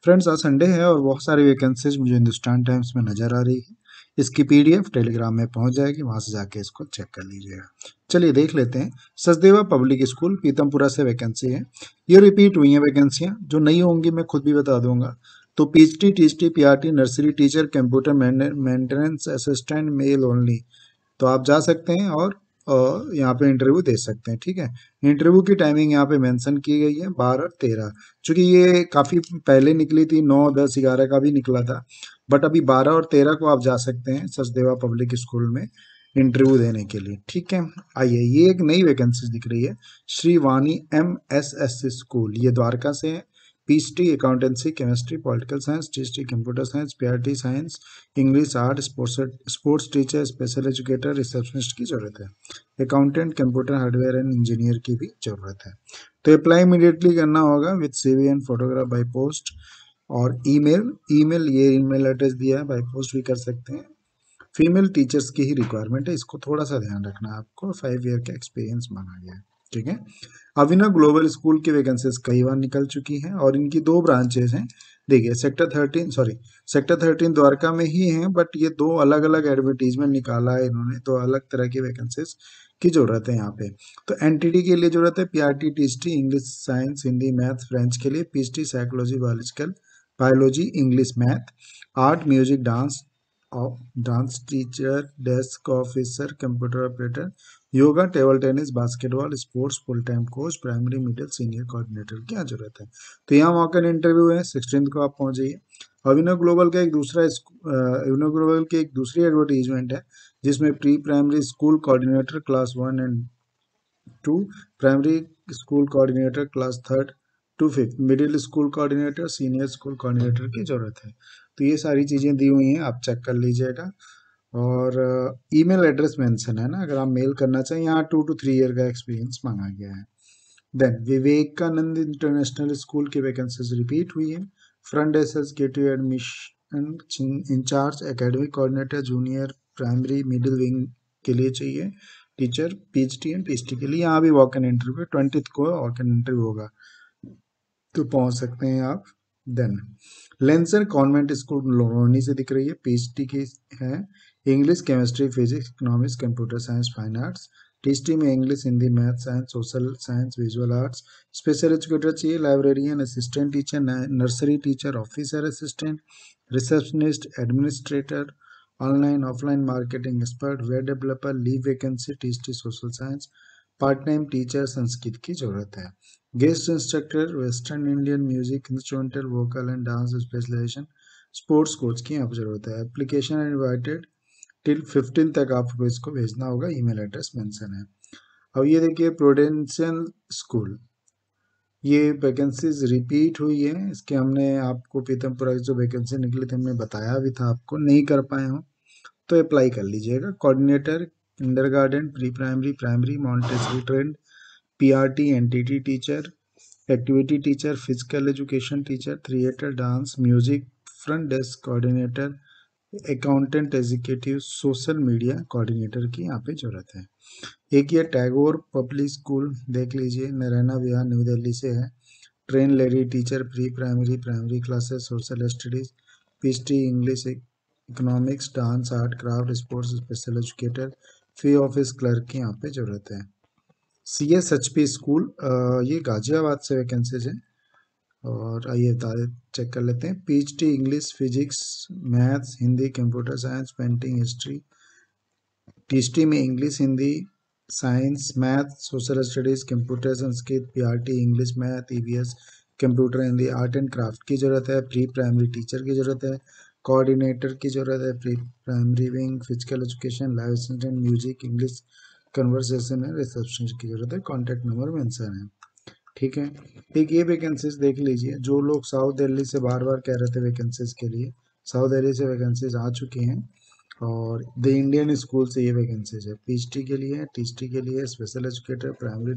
Friends, आज Sunday है और बहुत सारी वैकेंसीज मुझे हिंदुस्तान टाइम्स में नज़र आ रही है। इसकी पीडीएफ टेलीग्राम में पहुंच जाएगी, वहां से जाके इसको चेक कर लीजिएगा। चलिए देख लेते हैं। सचदेवा पब्लिक स्कूल पीतमपुरा से वैकेंसी है। ये रिपीट हुई हैं वैकेंसियां, जो नहीं होंगी मैं खुद भी बता दूंगा। तो PhD, THD, PRT, nursery teacher, computer maintenance assistant, male only. तो आप जा सकते हैं और यहाँ पे इंटरव्यू दे सकते हैं। ठीक है, इंटरव्यू की टाइमिंग यहाँ पे मेंशन की गई है 12 और 13। चूंकि ये काफ़ी पहले निकली थी, 9, 10, 11 का भी निकला था, बट अभी 12 और 13 को आप जा सकते हैं सचदेवा पब्लिक स्कूल में इंटरव्यू देने के लिए। ठीक है, आइए, ये एक नई वैकेंसी दिख रही है। श्री वाणी MSS स्कूल, ये द्वारका से है। PhD accountancy, chemistry, political science, THD computer science, PRT science, English, art, sports teacher, special educator, receptionist की जरूरत है। Accountant, computer hardware and engineer की भी जरूरत है। तो अप्लाई इमीडिएटली करना होगा with CV and photograph by post और ईमेल ये ईमेल एड्रेस दिया है, बाय पोस्ट भी कर सकते हैं। फीमेल टीचर्स की ही रिक्वायरमेंट है, इसको थोड़ा सा ध्यान रखना है आपको। 5 ईयर का एक्सपीरियंस मांगा गया है। ठीक है, अभिनव ग्लोबल स्कूल की वैकेंसीज कई बार निकल चुकी हैं और इनकी 2 ब्रांचेस हैं। देखिए, सेक्टर 13 द्वारका में ही है, बट ये 2 अलग अलग एडवर्टीजमेंट निकाला है इन्होंने, 2 अलग तरह की वैकेंसीज की जरूरत है यहाँ पे। तो एनटीटी के लिए जरूरत है PRT, THT, English, science, Hindi, math, French के लिए PHT, psychology, biology, English, math, art, music, dance teacher, desk officer, computer operator, yoga, table tennis, basketball, sports, full time coach, primary, middle, senior coordinator की यहाँ जरूरत है। तो यहाँ walk in interview है, 16 को आप पहुंच जाइए। अभिनव ग्लोबल का अभिनव ग्लोबल की एक दूसरी एडवर्टीजमेंट है, जिसमें pre primary school coordinator class 1 and 2, primary school coordinator class 3rd to 5th, middle school coordinator, senior school coordinator की जरूरत है। तो ये सारी चीजें दी हुई हैं, आप चेक कर लीजिएगा। और ईमेल एड्रेस मेंशन है ना, अगर आप मेल करना चाहें। यहाँ 2 to 3 ईयर का एक्सपीरियंस मांगा गया है। देन विवेकानंद इंटरनेशनल स्कूल की वैकेंसीज रिपीट हुई है। Front desk executive admission incharge, academic coordinator, junior primary middle wing के लिए चाहिए टीचर, पीएचडी एंड टीएचडी के लिए। यहाँ भी वॉक इन इंटरव्यू 20 को वॉक इन इंटरव्यू होगा, तो पहुंच सकते हैं आप। देन लेंसर कॉन्वेंट स्कूल लोहरनी से दिख रही है, पीएचडी की है। English, chemistry, physics, economics, computer science, fine arts. THD में English, Hindi, math, science, social science, visual arts. Special educator चाहिए, librarian, assistant teacher, nursery teacher, officer assistant, receptionist, administrator, online offline marketing expert, web developer, leave vacancy, THD social science, part time teacher Sanskrit की जरूरत है। Guest instructor, western Indian music, instrumental, vocal and dance specialisation, sports coach की यहाँ पर जरूरत है। Application invited till 15 तक आपको इसको भेजना होगा, ईमेल एड्रेस मेंशन है। अब ये देखिए, प्रोडेंशियल स्कूल, ये वैकेंसीज रिपीट हुई है। इसके हमने आपको पीतमपुरा की जो वैकेंसी निकली थी हमने बताया भी था, आपको नहीं कर पाए हो तो अप्लाई कर लीजिएगा। Coordinator, kindergarten, pre primary, primary, Montessori trained, PRT, NTT teacher, activity teacher, physical education teacher, theatre, dance, music, front desk coordinator, accountant executive, social media coordinator की यहाँ पे जरूरत है। एक ये टैगोर पब्लिक स्कूल देख लीजिए, नरैना विहार, न्यू दिल्ली से है। Train lady teacher, pre primary, primary classes, social studies, PhD, English, economics, dance, art, craft, sports, special educator, fee office clerk की यहाँ पे जरूरत है। CSHP स्कूल, ये गाजियाबाद से वैकेंसीज है। और आइए चेक कर लेते हैं। PhD English, physics, maths, Hindi, computer science, painting, history. THD में English, Hindi, science, math, social studies, computer, Sanskrit, PRT, English, math, EVS, computer, Hindi, art and craft की जरूरत है। प्री प्राइमरी टीचर की जरूरत है, कोऑर्डिनेटर की जरूरत है, pre primary wing, physical education, live assistant, music, English conversation है, रिसेप्शन की जरूरत है। कॉन्टैक्ट नंबर मेंशन है। ठीक है, एक ये वैकेंसीज देख लीजिए। जो लोग साउथ दिल्ली से बार बार कह रहे थे वैकेंसीज के लिए, साउथ दिल्ली से वैकेंसीज आ चुकी हैं। और द इंडियन स्कूल से ये वैकेंसीज है, पीएचडी के लिए, टीएचडी के लिए, special educator, primary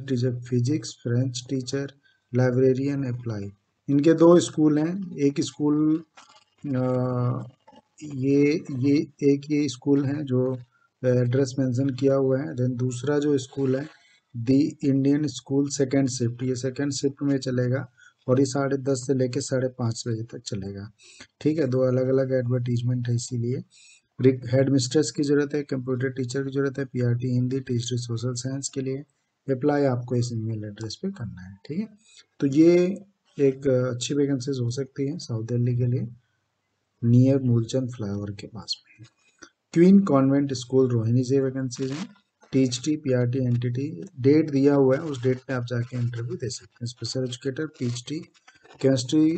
teacher physics, French teacher, librarian, apply. इनके 2 स्कूल हैं। एक स्कूल ये एक ये स्कूल है जो एड्रेस मेंशन किया हुआ है। देन दूसरा जो स्कूल है, दी इंडियन स्कूल सेकेंड शिफ्ट, ये सेकेंड शिफ्ट में चलेगा। और ये 10:30 से लेकर 5:30 बजे तक चलेगा। ठीक है, 2 अलग अलग एडवर्टीजमेंट है इसीलिए। हेड मिस्ट्रेस की ज़रूरत है, कंप्यूटर टीचर की ज़रूरत है, PRT Hindi, teacher social science के लिए। अप्लाई आपको इस ईमेल एड्रेस पे करना है। ठीक है, तो ये एक अच्छी वैकेंसीज हो सकती है साउथ दिल्ली के लिए, नियर मूलचंद फ्लाईओवर के पास में। क्वीन कॉन्वेंट स्कूल रोहिणी से वैकेंसीज हैं। टीएचटी पीआरटी एनटीटी डेट दिया हुआ है, उस डेट पे आप जाके इंटरव्यू दे सकते हैं। Special educator PHT chemistry,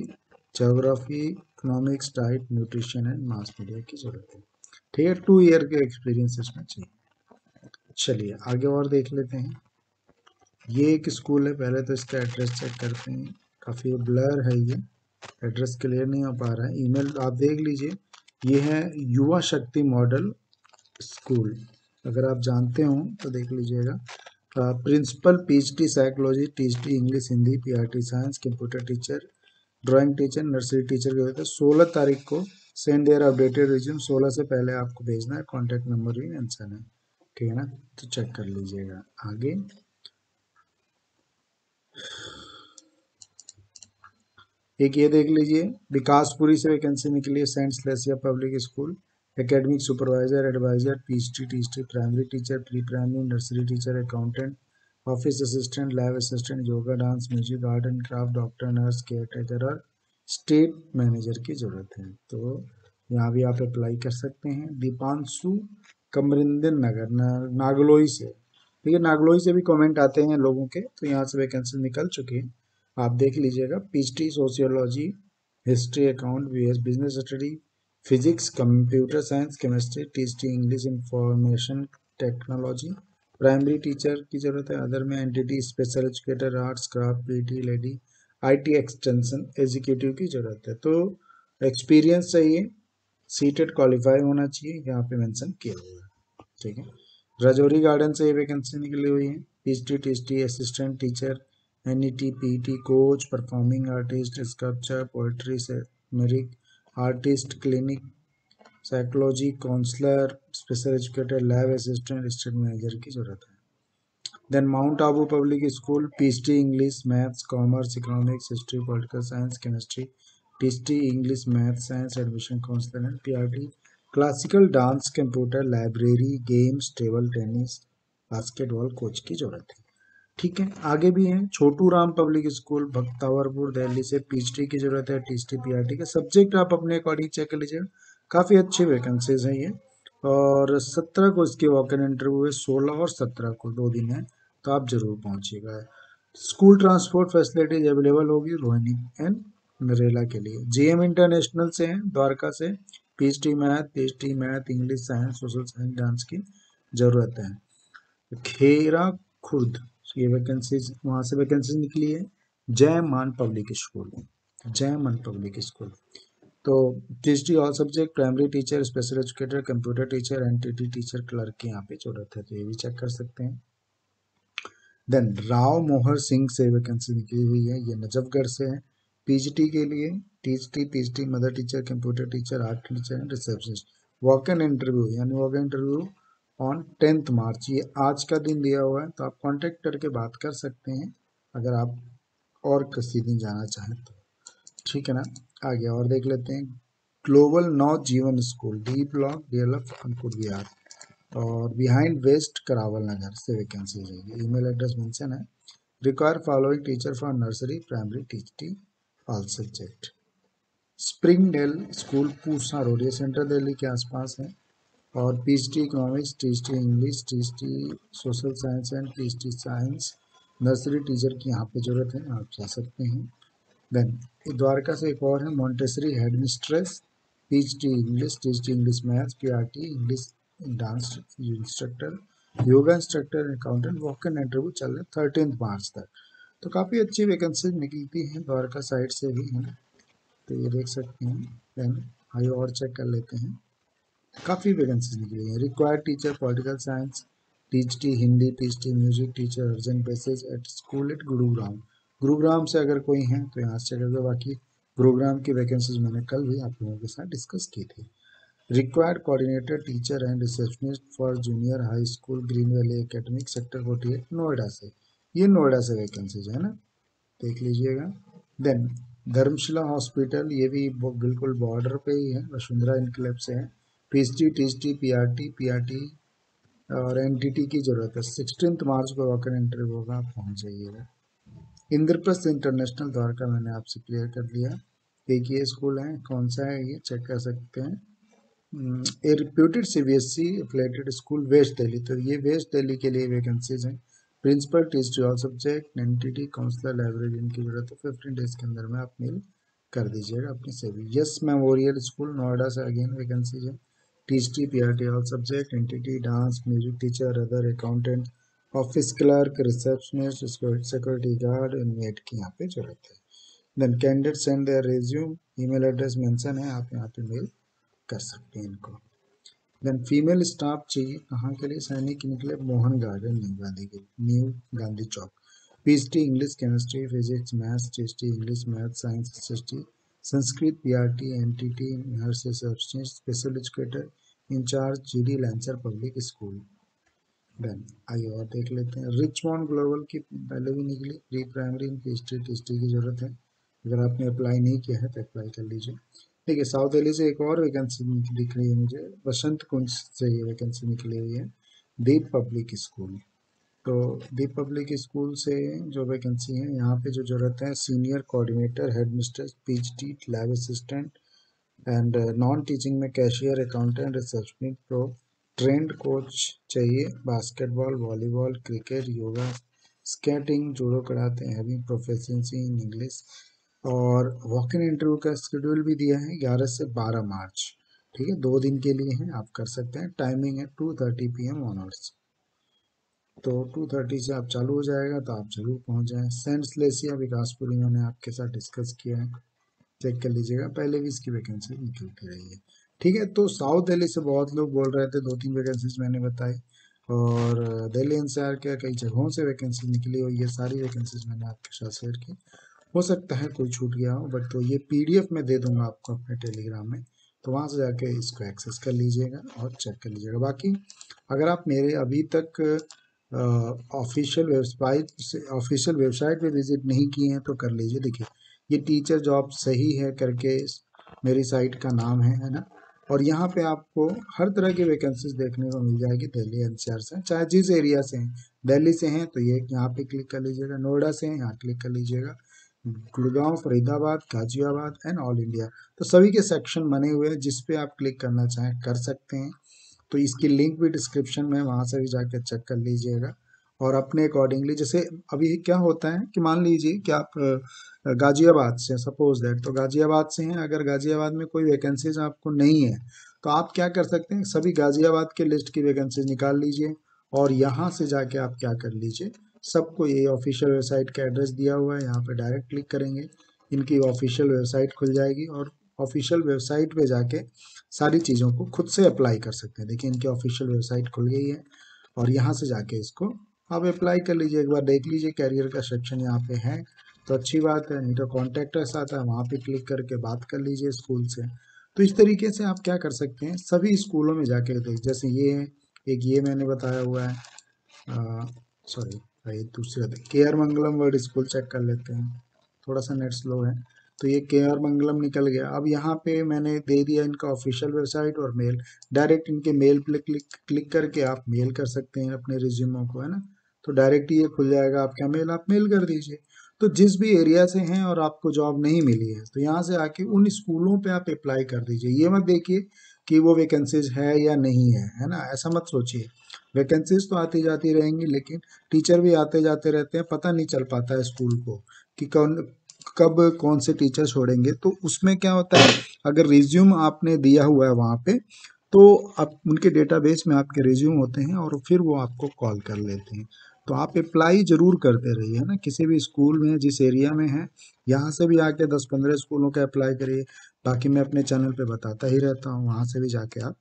geography, economics, diet, nutrition and mass media की जरूरत है। ठीक है, 2 ईयर के एक्सपीरियंस इसमें चाहिए। चलिए आगे और देख लेते हैं। ये एक स्कूल है, पहले तो इसका एड्रेस चेक करते हैं। काफ़ी ब्लर है, ये एड्रेस क्लियर नहीं हो पा रहा है। ईमेल आप देख लीजिए, ये है युवा शक्ति मॉडल स्कूल, अगर आप जानते हो तो देख लीजिएगा। Principal PhD psychology, THD English Hindi, PRT science, computer teacher, drawing teacher, nursery teacher के होते हैं। 16 तारीख को सेंड देयर अपडेटेड रिज्यूम, 16 से पहले आपको भेजना है। कॉन्टैक्ट नंबर भी मेंशन है, ठीक है ना, तो चेक कर लीजिएगा। आगे एक ये देख लीजिए, विकासपुरी से वैकेंसी निकली है, सेंट स्लेसिया public school, academic supervisor, adviser, PhD teacher, primary teacher, pre primary, nursery teacher, accountant, office assistant, lab assistant, yoga, dance, music, art and craft, doctor, nurse, caretaker और स्टेट मैनेजर की जरूरत है। तो यहाँ भी आप apply कर सकते हैं। दीपांशु कमरिंदन नगर नागलोई से, ठीक है, नागलोई से भी कमेंट आते हैं लोगों के, तो यहाँ से वैकेंसी निकल चुकी है, आप देख लीजिएगा। PhD sociology, history, account, BS business study, physics, computer science, chemistry, THD English, information technology, primary teacher की जरूरत है। अदर में entity, special educator, arts, craft, PT, lady, IT extension executive की जरूरत है। तो एक्सपीरियंस चाहिए, सीटेड क्वालिफाई होना चाहिए, यहाँ पे मेंशन किया हुआ है। ठीक है, राजौरी गार्डन से ये वैकेंसी निकली हुई है। PhD THD assistant teacher, NET PT coach, performing artist, sculpture, poetry से मेरिक artist, clinic psychology counsellor, special educator, lab assistant, state manager की जरूरत है। Then mount Abu public school, PhD English, maths, commerce, economics, history, political science, chemistry, THD English, maths, science, admission counsellor and PRT, classical dance, computer, library, games, table tennis, basketball coach की जरूरत है। ठीक है, आगे भी है। छोटू राम पब्लिक स्कूल, भक्तावरपुर, दिल्ली से PhD की जरूरत है, टीएचडी पीआरटी का सब्जेक्ट आप अपने अकॉर्डिंग चेक कर लीजिएगा। काफ़ी अच्छी वैकेंसीज हैं ये, और 17 को इसके वॉक इन इंटरव्यू है, 16 और 17 को 2 दिन है, तो आप जरूर पहुंचिएगा। स्कूल ट्रांसपोर्ट फैसिलिटीज अवेलेबल होगी रोहिणी एंड नरेला के लिए। जेएम इंटरनेशनल से हैं द्वारका से, PhD math, English, science, social science, dance की जरूरत है। खेरा खुर्द, ये वैकेंसीज, वहाँ से वैकेंसीज निकली है। जय Maan public school, Jai Maan public school, तो THD all subject, primary teacher, special educator, computer teacher, NTT teacher, clerk की यहाँ पे जरूरत है, तो ये भी चेक कर सकते हैं। देन राव मोहर सिंह से वैकेंसी निकली हुई है, ये नजफगढ़ से है, पीजीटी के लिए, THT PhD mother teacher, computer teacher, art teacher and receptionist. Walk in interview, यानी walk in interview on 10 March, ये आज का दिन दिया हुआ है, तो आप कांटेक्ट करके बात कर सकते हैं अगर आप और किसी दिन जाना चाहें तो। ठीक है ना, आगे और देख लेते हैं। Global Nav Jeevan school, D block, DLF, Kanpur Bihar, और बिहाइंड वेस्ट करावल नगर से वैकेंसी रहेगी। ईमेल एड्रेस मेंशन है। Require following teacher for nursery, primary, THD all subject. Spring dale school Pusa road, ये सेंट्रल दिल्ली के आसपास है, और PhD economics, THD English, THD social science and PhD science, nursery teacher की यहाँ पे जरूरत है, आप जा सकते हैं। देन द्वारका से एक और है, Montessori head mistress, PhD English, THD English maths, PRT English, dance instructor, yoga instructor, accountant. Walk in interview चल रहा है 13 मार्च तक, तो काफ़ी अच्छी वैकेंसी निकलती हैं द्वारका साइड से भी है, तो ये देख सकते हैं। देन आइए और चेक कर लेते हैं, काफ़ी वैकेंसी निकली है। Required teacher political science, THD Hindi, THD music teacher, urgent basis at school eight Gurugram. Gurugram से अगर कोई है तो यहाँ से चेक करके, बाकी गुरुग्राम की वैकेंसीज मैंने कल भी आप लोगों के साथ डिस्कस की थी। Required coordinator teacher and receptionist for junior high school, green valley academic, sector 48, Noida से, ये नोएडा से वैकेंसीज है ना, देख लीजिएगा। देन धर्मशिला हॉस्पिटल, ये भी बिल्कुल बॉर्डर पे ही है, वसुंधरा इनक्लेव से है। पीएचडी, टीएचडी, पीआरटी और एनटीटी की जरूरत है। 16 मार्च को वॉक इन इंटरव्यू होगा, आप पहुंच जाइएगा। इंद्रप्रस्थ इंटरनेशनल द्वारका मैंने आपसे क्लियर कर दिया। एक ये स्कूल है, कौन सा है ये चेक कर सकते हैं। A reputed CBSE affiliated school west Delhi, तो ये वेस्ट दिल्ली के लिए वैकेंसीज हैं। Principal, teacher all subject, NTT, counsellor, librarian की जरूरत है। 15 डेज के अंदर में आप मेल कर दीजिएगा अपनी सेवी। यस मेमोरियल स्कूल नोएडा से अगेन वैकेंसीज है। TCT, PRT all subject, NTT, dance, music teacher, other accountant, office clerk, receptionist, security guard, maid की यहाँ पे जरूरत है। Then candidate send their resume, email address mention है, आप यहाँ पे मेल कर सकते हैं इनको। देन फीमेल स्टाफ चाहिए, कहाँ के लिए? सैनिक निकले मोहन गार्डन, न्यू गांधी चौक। PhD English, chemistry, physics, maths, THD English, maths, science, SST, Sanskrit, PRT, NTT, nurse, receptionist, special educator, in charge, GD Lancer public school. Then आइए और देख लेते हैं। रिचमॉन्ड ग्लोबल की पहले भी निकली, प्री प्राइमरी पीएचडी टीएचडी की जरूरत है। अगर आपने अप्लाई नहीं किया है तो अप्लाई कर लीजिए। ठीक है, साउथ दिल्ली से एक और वैकेंसी दिख रही है मुझे, बसंत कुंज से ये वैकेंसी निकली हुई है, दीप पब्लिक स्कूल। तो दीप पब्लिक स्कूल से जो वैकेंसी है, यहाँ पे जो जरूरत है, senior coordinator, headmistress, PhD, lab assistant and non teaching में cashier, accountant, receptionist, pro trained coach चाहिए। Basketball, volleyball, cricket, yoga, skating, judo karate हैं, हैविंग प्रोफिशिएंसी इन इंग्लिश। और वॉक इन इंटरव्यू का शेड्यूल भी दिया है 11 से 12 मार्च। ठीक है, 2 दिन के लिए है, आप कर सकते हैं। टाइमिंग है 2:30 PM ऑनवर्ड्स। तो 2:30 से आप चालू हो जाएगा, तो आप जरूर पहुंच जाएं। सेंट लेसिया विकासपुरी मैंने आपके साथ डिस्कस किया है, चेक कर लीजिएगा, पहले भी इसकी वैकेंसी निकलती रही है। ठीक है, तो साउथ दिल्ली से बहुत लोग बोल रहे थे, 2-3 वैकेंसीज मैंने बताई, और दिल्ली एनसीआर के कई जगहों से वैकेंसी निकली हुई है, सारी वैकेंसीज मैंने आपके साथ शेयर की। हो सकता है कोई छूट गया हो, बट तो ये पीडीएफ में दे दूंगा आपको अपने टेलीग्राम में, तो वहाँ से जाके इसको एक्सेस कर लीजिएगा और चेक कर लीजिएगा। बाकी अगर आप मेरे अभी तक ऑफिशियल वेबसाइट पे विजिट नहीं किए हैं तो कर लीजिए। देखिए, ये टीचर जॉब सही है करके मेरी साइट का नाम है ना। और यहाँ पे आपको हर तरह की वैकेंसीज देखने को मिल जाएगी दिल्ली एनसीआर से, चाहे जिस एरिया से हैं। दिल्ली से हैं तो ये यहाँ पे क्लिक कर लीजिएगा, नोएडा से हैं यहाँ क्लिक कर लीजिएगा, Gurgaon, Faridabad, Ghaziabad and all India, तो सभी के सेक्शन बने हुए हैं, जिस पे आप क्लिक करना चाहें कर सकते हैं। तो इसकी लिंक भी डिस्क्रिप्शन में, वहाँ से भी जाकर चेक कर लीजिएगा। और अपने अकॉर्डिंगली, जैसे अभी क्या होता है कि मान लीजिए कि आप गाजियाबाद से, सपोज दैट, तो गाजियाबाद से हैं, अगर गाजियाबाद में कोई वैकेंसीज आपको नहीं है, तो आप क्या कर सकते हैं, सभी गाजियाबाद के लिस्ट की वैकेंसीज निकाल लीजिए, और यहाँ से जाके आप क्या कर लीजिए, सबको, ये ऑफिशियल वेबसाइट का एड्रेस दिया हुआ है, यहाँ पे डायरेक्ट क्लिक करेंगे, इनकी ऑफिशियल वेबसाइट खुल जाएगी, और ऑफिशियल वेबसाइट पे जाके सारी चीज़ों को खुद से अप्लाई कर सकते हैं। देखिए, इनकी ऑफिशियल वेबसाइट खुल गई है, और यहाँ से जाके इसको आप अप्लाई कर लीजिए। एक बार देख लीजिए, कैरियर का सेक्शन यहाँ पे है तो अच्छी बात है, नहीं तो कॉन्टैक्ट अस आता है, वहाँ पे क्लिक करके बात कर लीजिए स्कूल से। तो इस तरीके से आप क्या कर सकते हैं, सभी स्कूलों में जाके देख, जैसे ये है, एक ये मैंने बताया हुआ है, सॉरी भाई, दूसरा K R Mangalam world school check कर लेते हैं, थोड़ा सा नेट स्लो है। तो ये के आर मंगलम निकल गया। अब यहाँ पे मैंने दे दिया इनका ऑफिशियल वेबसाइट और मेल, डायरेक्ट इनके मेल पे क्लिक करके आप मेल कर सकते हैं अपने रिज्यूमों को, है ना। तो डायरेक्ट ये खुल जाएगा आपका मेल, आप मेल कर दीजिए। तो जिस भी एरिया से हैं और आपको जॉब नहीं मिली है, तो यहाँ से आके उन स्कूलों पे आप अप्लाई कर दीजिए। ये मत देखिए कि वो वैकेंसीज है या नहीं है ना, ऐसा मत सोचिए। वैकेंसीज तो आती जाती रहेंगी, लेकिन टीचर भी आते जाते रहते हैं, पता नहीं चल पाता है स्कूल को कि कौन कब कौन से टीचर छोड़ेंगे। तो उसमें क्या होता है, अगर रिज्यूम आपने दिया हुआ है वहाँ पे, तो आप उनके डेटाबेस में आपके रिज्यूम होते हैं, और फिर वो आपको कॉल कर लेते हैं। तो आप अप्लाई जरूर करते रहिए, है ना, किसी भी स्कूल में जिस एरिया में है, यहाँ से भी आके 10-15 स्कूलों का अप्लाई करिए। बाकी मैं अपने चैनल पे बताता ही रहता हूँ, वहाँ से भी जाके आप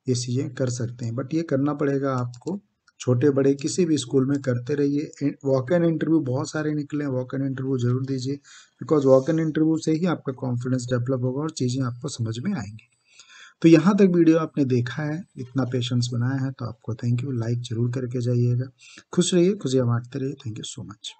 ये चीज़ें कर सकते हैं, बट ये करना पड़ेगा आपको, छोटे बड़े किसी भी स्कूल में करते रहिए। वॉक इन इंटरव्यू बहुत सारे निकले हैं, वॉक इन इंटरव्यू जरूर दीजिए, बिकॉज वॉक इन इंटरव्यू से ही आपका कॉन्फिडेंस डेवलप होगा और चीज़ें आपको समझ में आएंगी। तो यहाँ तक वीडियो आपने देखा है, इतना पेशेंस बनाया है, तो आपको थैंक यू। लाइक जरूर करके जाइएगा। खुश रहिए, खुशियाँ बांटते रहिए। Thank you so much.